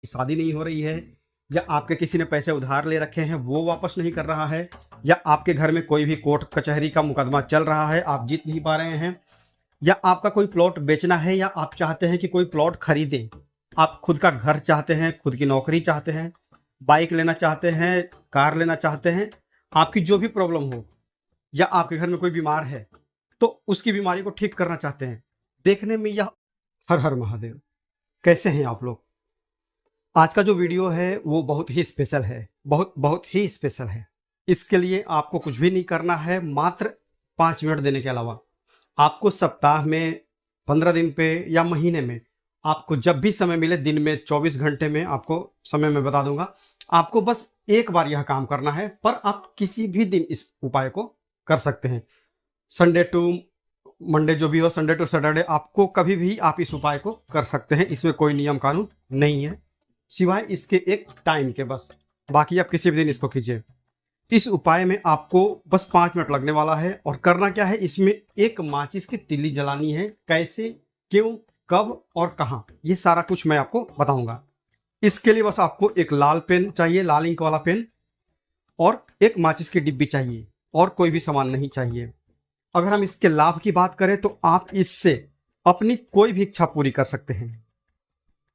शादी नहीं हो रही है, या आपके किसी ने पैसे उधार ले रखे हैं वो वापस नहीं कर रहा है, या आपके घर में कोई भी कोर्ट कचहरी का मुकदमा चल रहा है, आप जीत नहीं पा रहे हैं, या आपका कोई प्लॉट बेचना है, या आप चाहते हैं कि कोई प्लॉट खरीदें, आप खुद का घर चाहते हैं, खुद की नौकरी चाहते हैं, बाइक लेना चाहते हैं, कार लेना चाहते हैं, आपकी जो भी प्रॉब्लम हो, या आपके घर में कोई बीमार है तो उसकी बीमारी को ठीक करना चाहते हैं। देखने में यह हर हर महादेव। कैसे हैं आप लोग? आज का जो वीडियो है वो बहुत ही स्पेशल है, बहुत बहुत ही स्पेशल है। इसके लिए आपको कुछ भी नहीं करना है, मात्र 5 मिनट देने के अलावा आपको सप्ताह में, 15 दिन पे या महीने में, आपको जब भी समय मिले, दिन में 24 घंटे में आपको समय मैं बता दूंगा, आपको बस एक बार यह काम करना है। पर आप किसी भी दिन इस उपाय को कर सकते हैं। संडे टू मंडे जो भी हो, संडे टू सैटरडे, आपको कभी भी आप इस उपाय को कर सकते हैं। इसमें कोई नियम कानून नहीं है सिवाय इसके एक टाइम के, बस। बाकी आप किसी भी दिन इसको कीजिए। इस उपाय में आपको बस 5 मिनट लगने वाला है। और करना क्या है, इसमें एक माचिस की तिल्ली जलानी है। कैसे, क्यों, कब और कहाँ, ये सारा कुछ मैं आपको बताऊंगा। इसके लिए बस आपको एक लाल पेन चाहिए, लाल इंक वाला पेन, और एक माचिस की डिब्बी चाहिए, और कोई भी सामान नहीं चाहिए। अगर हम इसके लाभ की बात करें तो आप इससे अपनी कोई भी इच्छा पूरी कर सकते हैं।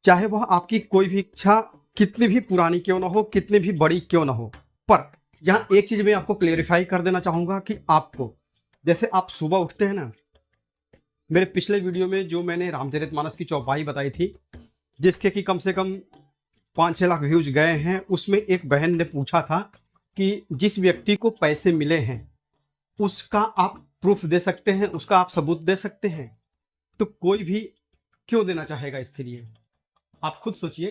चाहे वह आपकी कोई भी इच्छा कितनी भी पुरानी क्यों ना हो, कितनी भी बड़ी क्यों ना हो। पर यहाँ एक चीज मैं आपको क्लेरिफाई कर देना चाहूंगा कि आपको, जैसे आप सुबह उठते हैं ना, मेरे पिछले वीडियो में जो मैंने रामचरितमानस की चौपाई बताई थी, जिसके कि कम से कम 5-6 लाख व्यूज गए हैं, उसमें एक बहन ने पूछा था कि जिस व्यक्ति को पैसे मिले हैं उसका आप प्रूफ दे सकते हैं, उसका आप सबूत दे सकते हैं। तो कोई भी क्यों देना चाहेगा इसके लिए? आप खुद सोचिए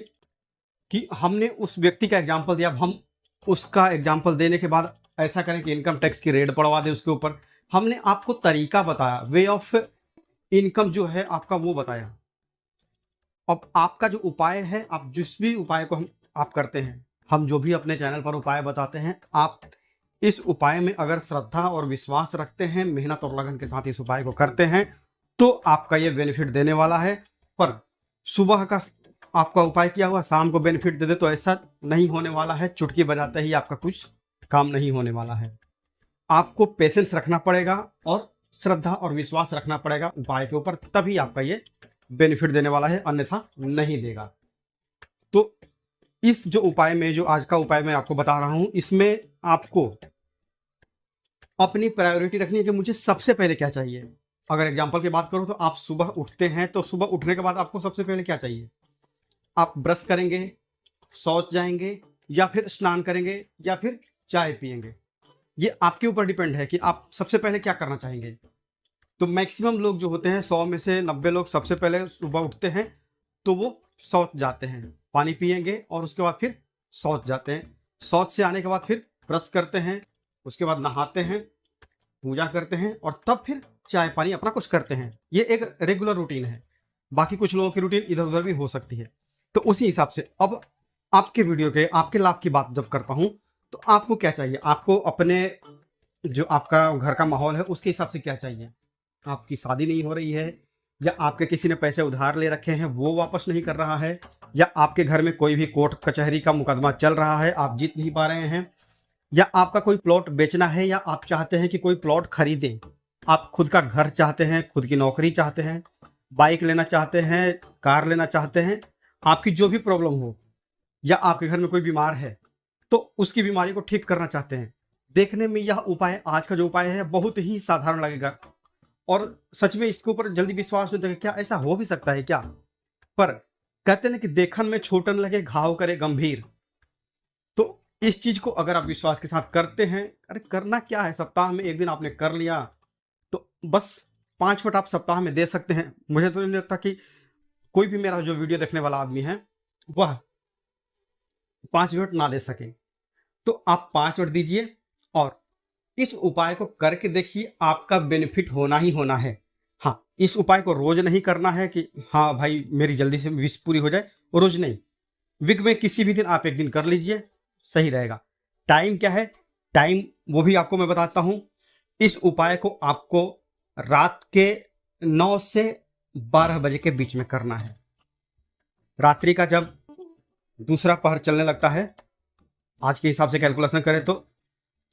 कि हमने उस व्यक्ति का एग्जाम्पल दिया, अब हम उसका एग्जाम्पल देने के बाद ऐसा करें कि इनकम टैक्स की रेड पड़वा दें उसके ऊपर। हमने आपको तरीका बताया, वे ऑफ इनकम जो है आपका वो बताया। अब आपका जो उपाय है, आप जिस भी उपाय को आप करते हैं, हम जो भी अपने चैनल पर उपाय बताते हैं, आप इस उपाय में अगर श्रद्धा और विश्वास रखते हैं, मेहनत और लगन के साथ इस उपाय को करते हैं, तो आपका ये बेनिफिट देने वाला है। पर सुबह का आपका उपाय किया हुआ शाम को बेनिफिट दे दे तो ऐसा नहीं होने वाला है। चुटकी बजाते ही आपका कुछ काम नहीं होने वाला है। आपको पेशेंस रखना पड़ेगा और श्रद्धा और विश्वास रखना पड़ेगा उपाय के ऊपर, तभी आपका ये बेनिफिट देने वाला है, अन्यथा नहीं देगा। तो इस जो उपाय में, जो आज का उपाय मैं आपको बता रहा हूं, इसमें आपको अपनी प्रायोरिटी रखनी है कि मुझे सबसे पहले क्या चाहिए। अगर एग्जाम्पल की बात करूं तो आप सुबह उठते हैं, तो सुबह उठने के बाद आपको सबसे पहले क्या चाहिए? आप ब्रश करेंगे, शौच जाएंगे, या फिर स्नान करेंगे, या फिर चाय पिएंगे। ये आपके ऊपर डिपेंड है कि आप सबसे पहले क्या करना चाहेंगे। तो मैक्सिमम लोग जो होते हैं, 100 में से 90 लोग सबसे पहले सुबह उठते हैं तो वो शौच जाते हैं, पानी पिएंगे और उसके बाद फिर शौच जाते हैं। शौच से आने के बाद फिर ब्रश करते हैं, उसके बाद नहाते हैं, पूजा करते हैं, और तब फिर चाय पानी अपना कुछ करते हैं। ये एक रेगुलर रूटीन है। बाकी कुछ लोगों की रूटीन इधर उधर भी हो सकती है। तो उसी हिसाब से अब आपके वीडियो के, आपके लाभ की बात जब करता हूं, तो आपको क्या चाहिए? आपको अपने जो आपका घर का माहौल है उसके हिसाब से क्या चाहिए? आपकी शादी नहीं हो रही है, या आपके किसी ने पैसे उधार ले रखे हैं वो वापस नहीं कर रहा है, या आपके घर में कोई भी कोर्ट कचहरी का मुकदमा चल रहा है, आप जीत नहीं पा रहे हैं, या आपका कोई प्लॉट बेचना है, या आप चाहते हैं कि कोई प्लॉट खरीदें, आप खुद का घर चाहते हैं, खुद की नौकरी चाहते हैं, बाइक लेना चाहते हैं, कार लेना चाहते हैं, आपकी जो भी प्रॉब्लम हो, या आपके घर में कोई बीमार है तो उसकी बीमारी को ठीक करना चाहते हैं। देखने में यह उपाय, आज का जो उपाय है, बहुत ही साधारण लगेगा, और सच में इसके ऊपर जल्दी विश्वास नहीं होता। क्या ऐसा हो भी सकता है क्या? पर कहते हैं कि देखन में छोटन लगे, घाव करे गंभीर। तो इस चीज को अगर आप विश्वास के साथ करते हैं, अरे करना क्या है, सप्ताह में एक दिन आपने कर लिया, तो बस 5 मिनट आप सप्ताह में दे सकते हैं। मुझे तो नहीं लगता कि कोई भी मेरा जो वीडियो देखने वाला आदमी है वह 5 मिनट ना दे सके। तो आप 5 मिनट दीजिए और इस उपाय को करके देखिए, आपका बेनिफिट होना ही होना है। हाँ, इस उपाय को रोज नहीं करना है कि हाँ भाई मेरी जल्दी से विश पूरी हो जाए, रोज नहीं। वीक में किसी भी दिन आप एक दिन कर लीजिए, सही रहेगा। टाइम क्या है? टाइम वो भी आपको मैं बताता हूं। इस उपाय को आपको रात के 9 से 12 बजे के बीच में करना है। रात्रि का जब दूसरा पहर चलने लगता है। आज के हिसाब से कैलकुलेशन करें तो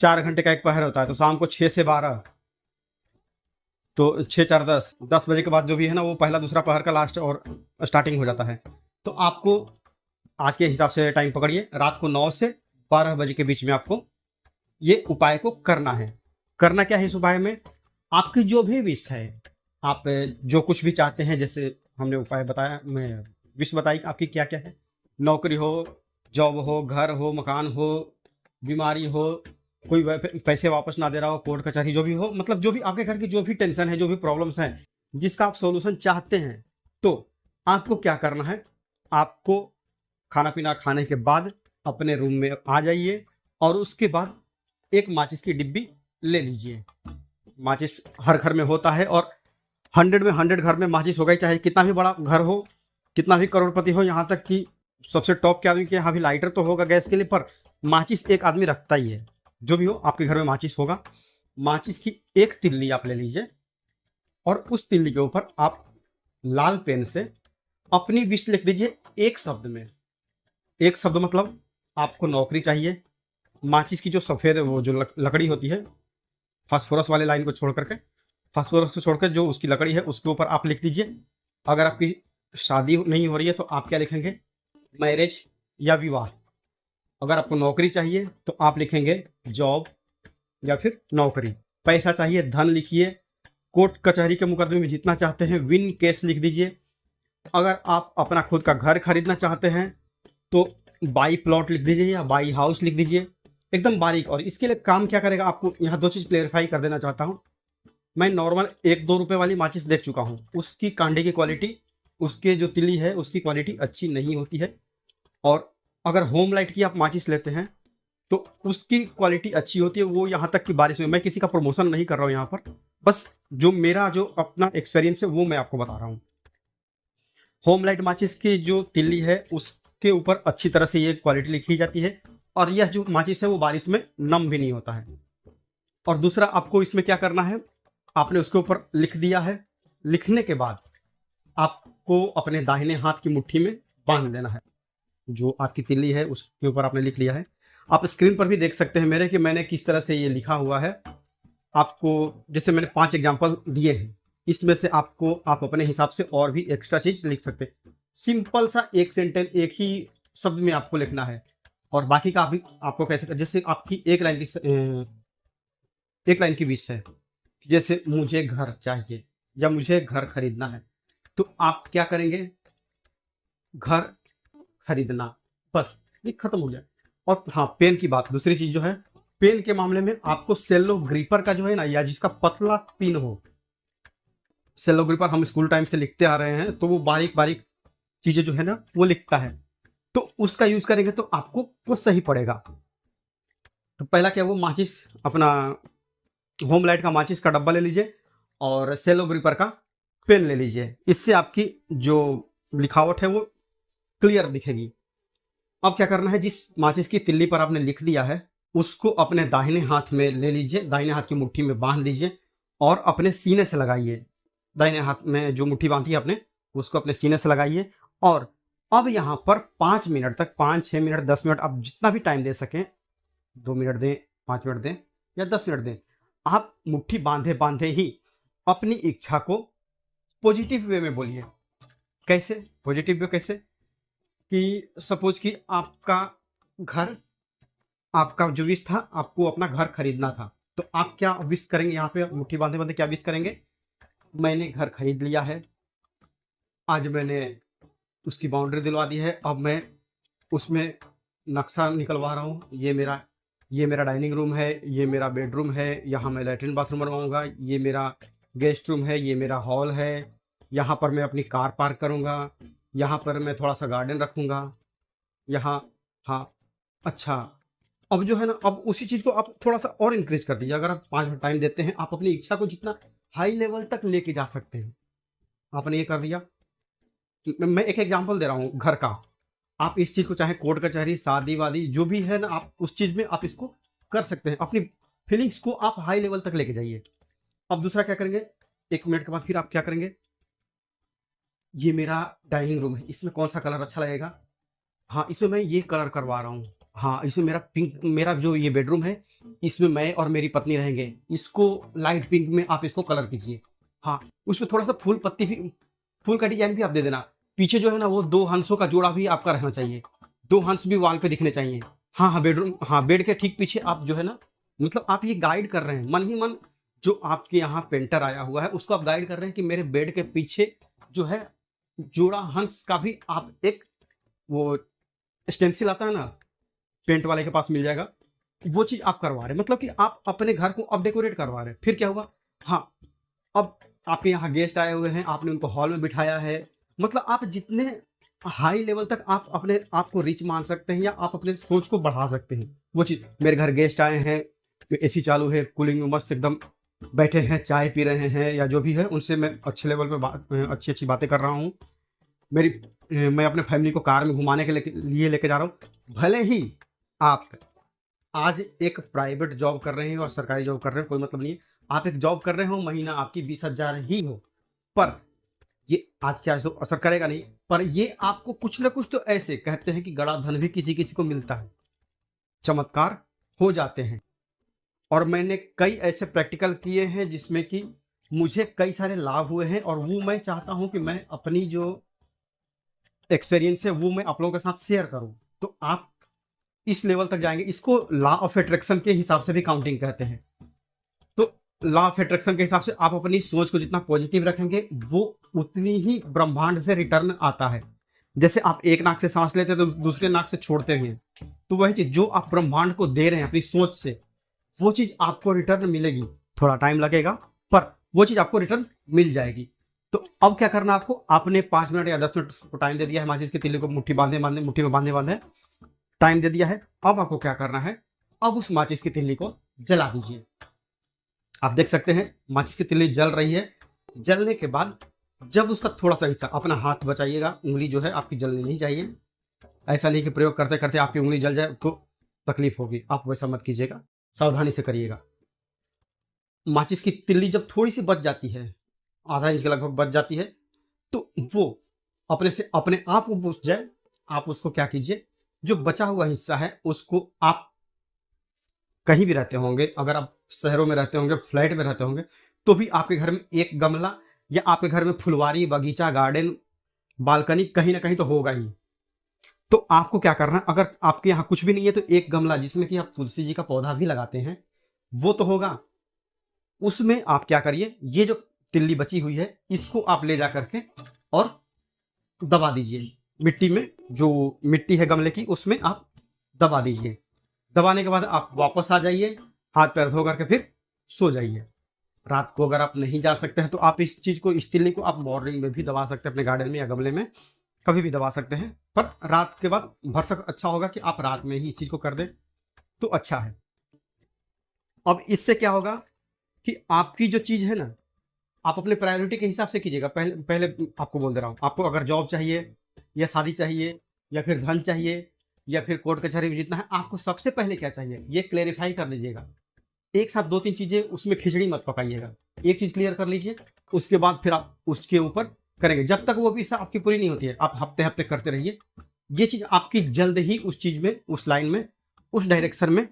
4 घंटे का एक पहर होता है, तो शाम को 6 से 12, तो 6 4 10 बजे के बाद जो भी है ना, वो पहला दूसरा पहर का लास्ट और स्टार्टिंग हो जाता है। तो आपको आज के हिसाब से टाइम पकड़िए, रात को 9 से 12 बजे के बीच में आपको ये उपाय को करना है। करना क्या है इस उपाय में? आपकी जो भी विश है, आप जो कुछ भी चाहते हैं, जैसे हमने उपाय बताया, मैं विश बताई कि आपकी क्या क्या है। नौकरी हो, जॉब हो, घर हो, मकान हो, बीमारी हो, कोई पैसे वापस ना दे रहा हो, कोर्ट कचहरी जो भी हो, मतलब जो भी आपके घर की जो भी टेंशन है, जो भी प्रॉब्लम्स हैं, जिसका आप सॉल्यूशन चाहते हैं, तो आपको क्या करना है? आपको खाना पीना खाने के बाद अपने रूम में आ जाइए और उसके बाद एक माचिस की डिब्बी ले लीजिए। माचिस हर घर में होता है और 100 में 100 घर में माचिस होगा ही, चाहे कितना भी बड़ा घर हो, कितना भी करोड़पति हो, यहाँ तक कि सबसे टॉप के आदमी के यहाँ भी लाइटर तो होगा गैस के लिए, पर माचिस एक आदमी रखता ही है। जो भी हो, आपके घर में माचिस होगा। माचिस की एक तिल्ली आप ले लीजिए और उस तिल्ली के ऊपर आप लाल पेन से अपनी विश लिख दीजिए एक शब्द में। एक शब्द मतलब आपको नौकरी चाहिए। माचिस की जो सफ़ेद वो जो लकड़ी होती है, फास्फोरस वाले लाइन को छोड़ करके, फास्फोरस को छोड़कर जो उसकी लकड़ी है उसके ऊपर आप लिख दीजिए। अगर आपकी शादी नहीं हो रही है तो आप क्या लिखेंगे? मैरिज या विवाह। अगर आपको नौकरी चाहिए तो आप लिखेंगे जॉब या फिर नौकरी। पैसा चाहिए, धन लिखिए। कोर्ट कचहरी के मुकदमे में जितना चाहते हैं विन केस लिख दीजिए। अगर आप अपना खुद का घर खरीदना चाहते हैं तो बाई प्लॉट लिख दीजिए या बाई हाउस लिख दीजिए, एकदम बारीक। और इसके लिए काम क्या करेगा, आपको यहाँ 2 चीज़ क्लेरिफाई कर देना चाहता हूँ। मैं नॉर्मल 1-2 रुपए वाली माचिस देख चुका हूँ, उसकी कांडे की क्वालिटी, उसके जो तिली है उसकी क्वालिटी अच्छी नहीं होती है। और अगर होम लाइट की आप माचिस लेते हैं तो उसकी क्वालिटी अच्छी होती है। वो यहाँ तक कि बारिश में, मैं किसी का प्रमोशन नहीं कर रहा हूँ यहाँ पर, बस जो मेरा जो अपना एक्सपीरियंस है वो मैं आपको बता रहा हूँ। होम लाइट माचिस की जो तिल्ली है उसके ऊपर अच्छी तरह से ये क्वालिटी लिखी जाती है और यह जो माचिस है वो बारिश में नम भी नहीं होता है। और दूसरा आपको इसमें क्या करना है, आपने उसके ऊपर लिख दिया है, लिखने के बाद आपको अपने दाहिने हाथ की मुट्ठी में बांध लेना है। जो आपकी तिल्ली है उसके ऊपर आपने लिख लिया है। आप स्क्रीन पर भी देख सकते हैं मेरे कि मैंने किस तरह से ये लिखा हुआ है। आपको जैसे मैंने 5 एग्जांपल दिए हैं, इसमें से आपको आप अपने हिसाब से और भी एक्स्ट्रा चीज़ लिख सकते हैं। सिंपल सा एक सेंटेंस एक ही शब्द में आपको लिखना है और बाकी का भी आपको कैसे, जैसे आपकी एक लाइन की विश है, जैसे मुझे घर चाहिए या मुझे घर खरीदना है, तो आप क्या करेंगे? घर खरीदना, बस ये खत्म हो गया। और हाँ, पेन की बात, दूसरी चीज जो है, पेन के मामले में आपको सेलो ग्रिपर का जो है ना, या जिसका पतला पिन हो, सेलो ग्रिपर हम स्कूल टाइम से लिखते आ रहे हैं तो वो बारीक बारीक चीजें जो है ना वो लिखता है, तो उसका यूज करेंगे तो आपको वो सही पड़ेगा। तो पहला क्या, वो माचिस अपना होम लाइट का माचिस का डब्बा ले लीजिए और सेलो ग्रिपर का पेन ले लीजिए। इससे आपकी जो लिखावट है वो क्लियर दिखेगी। अब क्या करना है, जिस माचिस की तिल्ली पर आपने लिख दिया है उसको अपने दाहिने हाथ में ले लीजिए, दाहिने हाथ की मुट्ठी में बांध दीजिए और अपने सीने से लगाइए। दाहिने हाथ में जो मुट्ठी बांधी है आपने उसको अपने सीने से लगाइए। और अब यहाँ पर 5 मिनट तक, 5-6 मिनट 10 मिनट, आप जितना भी टाइम दे सकें, 2 मिनट दें, 5 मिनट दें या 10 मिनट दें, आप मुट्ठी बांधे बांधे ही अपनी इच्छा को पॉजिटिव वे में बोलिए। कैसे पॉजिटिव वे? कैसे कि सपोज कि आपका घर, आपका जो विश था, आपको अपना घर खरीदना था, तो आप क्या विश करेंगे? यहाँ पे मुट्ठी बांधे बांधे क्या विश करेंगे? मैंने घर खरीद लिया है, आज मैंने उसकी बाउंड्री दिलवा दी है, अब मैं उसमें नक्शा निकलवा रहा हूँ। ये मेरा डाइनिंग रूम है, ये मेरा बेडरूम है, यहाँ मैं लैट्रिन बाथरूम बनवाऊंगा, ये मेरा गेस्ट रूम है, ये मेरा हॉल है, यहाँ पर मैं अपनी कार पार्क करूँगा, यहाँ पर मैं थोड़ा सा गार्डन रखूँगा, यहाँ। हाँ, अच्छा। अब जो है ना, अब उसी चीज़ को आप थोड़ा सा और इंक्रीज कर दीजिए। अगर आप 5 मिनट टाइम देते हैं, आप अपनी इच्छा को जितना हाई लेवल तक लेके जा सकते हैं। आपने ये कर दिया। मैं एक एग्जांपल दे रहा हूँ घर का। आप इस चीज़ को चाहे कोर्ट कचहरी, शादी वादी जो भी है ना, आप उस चीज़ में आप इसको कर सकते हैं। अपनी फीलिंग्स को आप हाई लेवल तक लेके जाइए। अब दूसरा क्या करेंगे, 1 मिनट के बाद फिर आप क्या करेंगे? ये मेरा डाइनिंग रूम है, इसमें कौन सा कलर अच्छा लगेगा? हाँ, इसमें मैं ये कलर करवा रहा हूँ। हाँ, इसमें मेरा पिंक, मेरा जो ये बेडरूम है, इसमें मैं और मेरी पत्नी रहेंगे। इसको लाइट पिंक में आप इसको कलर कीजिए। हाँ, उसमें थोड़ा-सा फूल पत्ती भी, फूल का डिज़ाइन भी आप दे देना। पीछे जो है ना वो 2 हंसों का जोड़ा भी आपका रहना चाहिए। 2 हंस भी वॉल पे दिखने चाहिए। हाँ, हाँ, बेडरूम, हाँ, बेड के ठीक पीछे आप जो है ना, मतलब आप ये गाइड कर रहे हैं, मन ही मन जो आपके यहाँ पेंटर आया हुआ है, उसको आप गाइड कर रहे हैं कि मेरे बेड के पीछे जो है, जोड़ा हंस का भी आप एक वो स्टेंसिल आता है ना, पेंट वाले के पास मिल जाएगा, वो चीज़ आप करवा रहे हैं। मतलब कि आप अपने घर को अब डेकोरेट करवा रहे हैं। फिर क्या हुआ? हाँ, अब आपके यहाँ गेस्ट आए हुए हैं, आपने उनको हॉल में बिठाया है। मतलब आप जितने हाई लेवल तक आप अपने आप को रिच मान सकते हैं या आप अपने सोच को बढ़ा सकते हैं, वो चीज़। मेरे घर गेस्ट आए हैं, एसी चालू है, कूलिंग में मस्त एकदम बैठे हैं, चाय पी रहे हैं या जो भी है, उनसे मैं अच्छे लेवल पे अच्छी-अच्छी बातें कर रहा हूँ। मैं अपने फैमिली को कार में घुमाने के लिए लेके जा रहा हूँ। भले ही आप आज एक प्राइवेट जॉब कर रहे हैं और सरकारी जॉब कर रहे हैं, कोई मतलब नहीं है। आप एक जॉब कर रहे हो, महीना आपकी 20,000 ही हो, पर ये आज क्या तो असर करेगा नहीं, पर ये आपको कुछ ना कुछ तो ऐसे कहते हैं कि गड़ा धन भी किसी-किसी को मिलता है। चमत्कार हो जाते हैं और मैंने कई ऐसे प्रैक्टिकल किए हैं जिसमें कि मुझे कई सारे लाभ हुए हैं और वो मैं चाहता हूँ कि मैं अपनी जो एक्सपीरियंस है वो मैं आप लोगों के साथ शेयर करूँ। तो आप इस लेवल तक जाएँगे। इसको लॉ ऑफ अट्रैक्शन के हिसाब से भी काउंटिंग कहते हैं। तो लॉ ऑफ अट्रैक्शन के हिसाब से आप अपनी सोच को जितना पॉजिटिव रखेंगे, वो उतनी ही ब्रह्मांड से रिटर्न आता है। जैसे आप एक नाक से सांस लेते हैं तो दूसरे नाक से छोड़ते हैं, तो वही चीज़ जो आप ब्रह्मांड को दे रहे हैं अपनी सोच से, वो चीज़ आपको रिटर्न मिलेगी। थोड़ा टाइम लगेगा, पर वो चीज़ आपको रिटर्न मिल जाएगी। तो अब क्या करना है आपको? आपने 5 मिनट या 10 मिनट को टाइम दे दिया है, माचिस की तीली को मुट्ठी में बांधे टाइम दे दिया है। अब आपको क्या करना है? अब उस माचिस की तीली को जला दीजिए। आप देख सकते हैं माचिस की तीली जल रही है। जलने के बाद जब उसका थोड़ा-सा हिस्सा, अपना हाथ बचाइएगा, उँगली जो है आपकी जलनी नहीं चाहिए। ऐसा नहीं कि प्रयोग करते-करते आपकी उँगली जल जाए तो तकलीफ होगी, आप वैसा मत कीजिएगा, सावधानी से करिएगा। माचिस की तिल्ली जब थोड़ी-सी बच जाती है, आधा इंच के लगभग बच जाती है, तो वो अपने से अपने आप वो बुझ जाए। आप उसको क्या कीजिए, जो बचा हुआ हिस्सा है उसको आप कहीं भी रहते होंगे, अगर आप शहरों में रहते होंगे, फ्लैट में रहते होंगे, तो भी आपके घर में एक गमला या आपके घर में फुलवारी, बगीचा, गार्डन, बालकनी कहीं न कहीं तो होगा ही। तो आपको क्या करना है, अगर आपके यहाँ कुछ भी नहीं है तो एक गमला जिसमें कि आप तुलसी जी का पौधा भी लगाते हैं, वो तो होगा। उसमें आप क्या करिए, ये जो तिल्ली बची हुई है, इसको आप ले जा करके और दबा दीजिए। मिट्टी में, जो मिट्टी है गमले की, उसमें आप दबा दीजिए। दबाने के बाद आप वापस आ जाइए, हाथ पैर धो करके फिर सो जाइए। रात को अगर आप नहीं जा सकते हैं तो आप इस चीज़ को, इस तिल्ली को आप मॉर्निंग में भी दबा सकते हैं, अपने गार्डन में या गमले में, कभी भी दबा सकते हैं। पर रात के बाद भरसक अच्छा होगा कि आप रात में ही इस चीज़ को कर दें, तो अच्छा है। अब इससे क्या होगा कि आपकी जो चीज़ है ना, आप अपने प्रायोरिटी के हिसाब से कीजिएगा। पहले पहले आपको बोल दे रहा हूँ, आपको अगर जॉब चाहिए या शादी चाहिए या फिर धन चाहिए या फिर कोर्ट कचहरी में जीतना है, आपको सबसे पहले क्या चाहिए, ये क्लेरिफ़ाई कर लीजिएगा। एक साथ 2-3 चीज़ें उसमें खिचड़ी मत पकाइएगा। एक चीज़ क्लियर कर लीजिए, उसके बाद फिर आप उसके ऊपर करेंगे। जब तक वो भी इच्छा आपकी पूरी नहीं होती है, आप हफ्ते-हफ्ते करते रहिए। ये चीज़ आपकी जल्द ही उस चीज़ में, उस लाइन में, उस डायरेक्शन में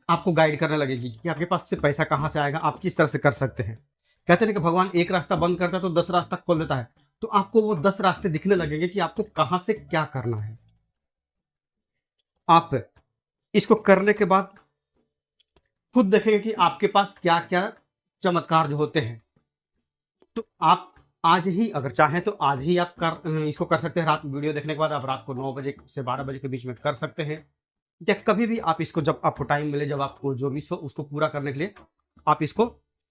आपको गाइड करने लगेगी कि आपके पास से पैसा कहाँ से आएगा, आप किस तरह से कर सकते हैं। कहते हैं कि भगवान एक रास्ता बंद करता है तो 10 रास्ता खोल देता है। तो आपको वो 10 रास्ते दिखने लगेंगे कि आपको कहाँ से क्या करना है। आप इसको करने के बाद खुद देखेंगे कि आपके पास क्या-क्या चमत्कार जो होते हैं। तो आप आज ही अगर चाहें तो आज ही आप इसको कर सकते हैं। रात वीडियो देखने के बाद आप रात को 9 बजे से 12 बजे के बीच में कर सकते हैं, या कभी भी आप इसको, जब आपको टाइम मिले, जब आपको जो भी सो उसको पूरा करने के लिए आप इसको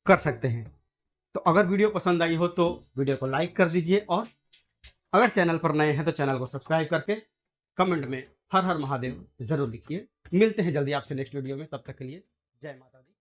कर सकते हैं। तो अगर वीडियो पसंद आई हो तो वीडियो को लाइक कर दीजिए और अगर चैनल पर नए हैं तो चैनल को सब्सक्राइब करके कमेंट में हर हर महादेव ज़रूर लिखिए। मिलते हैं जल्दी आपसे नेक्स्ट वीडियो में, तब तक के लिए जय माता दी।